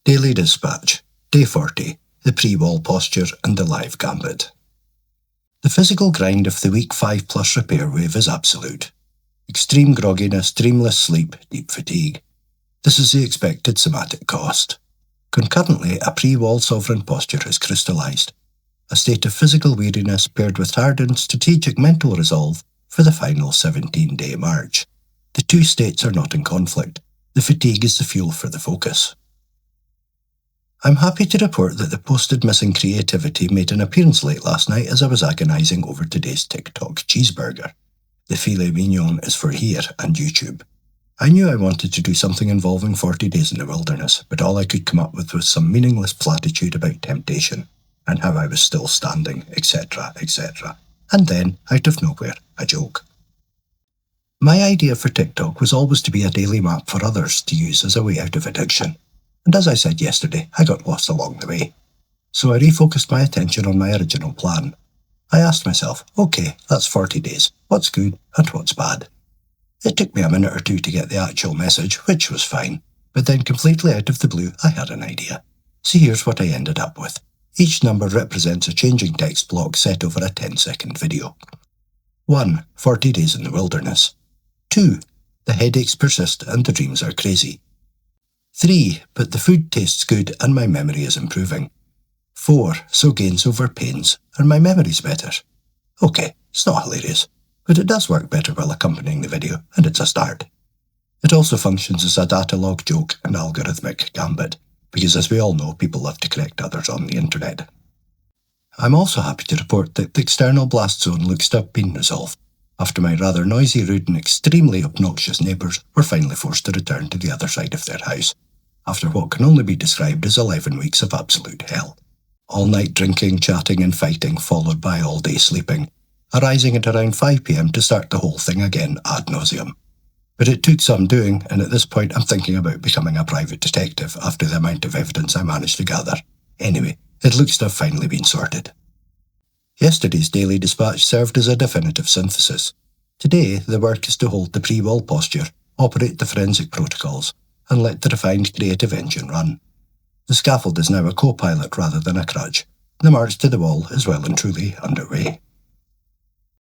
Daily Dispatch, Day 40, the pre-wall posture and the live gambit. The physical grind of the week 5+ repair wave is absolute. Extreme grogginess, dreamless sleep, deep fatigue. This is the expected somatic cost. Concurrently, a pre-wall sovereign posture has crystallised, a state of physical weariness paired with hardened strategic mental resolve for the final 17-day march. The two states are not in conflict. The fatigue is the fuel for the focus. I'm happy to report that the posted missing creativity made an appearance late last night as I was agonising over today's TikTok cheeseburger. The filet mignon is for here and YouTube. I knew I wanted to do something involving 40 days in the wilderness, but all I could come up with was some meaningless platitude about temptation and how I was still standing, etc., etc. And then, out of nowhere, a joke. My idea for TikTok was always to be a daily map for others to use as a way out of addiction. And as I said yesterday, I got lost along the way. So I refocused my attention on my original plan. I asked myself, okay, that's 40 days. What's good and what's bad? It took me a minute or two to get the actual message, which was fine. But then completely out of the blue, I had an idea. So here's what I ended up with. Each number represents a changing text block set over a 10-second video. 1. 40 days in the wilderness. 2. The headaches persist and the dreams are crazy. 3. But the food tastes good and my memory is improving. 4. So gains over pains and my memory's better. Okay, it's not hilarious, but it does work better while accompanying the video, and it's a start. It also functions as a data log joke and algorithmic gambit, because as we all know, people love to correct others on the internet. I'm also happy to report that the external blast zone looks to have been resolved, after my rather noisy, rude and extremely obnoxious neighbours were finally forced to return to the other side of their house, after what can only be described as 11 weeks of absolute hell. All night drinking, chatting and fighting, followed by all day sleeping, arising at around 5 p.m. to start the whole thing again ad nauseum. But it took some doing, and at this point I'm thinking about becoming a private detective after the amount of evidence I managed to gather. Anyway, it looks to have finally been sorted. Yesterday's Daily Dispatch served as a definitive synthesis. Today, the work is to hold the pre-wall posture, operate the forensic protocols, and let the refined creative engine run. The scaffold is now a co-pilot rather than a crutch. The march to the wall is well and truly underway.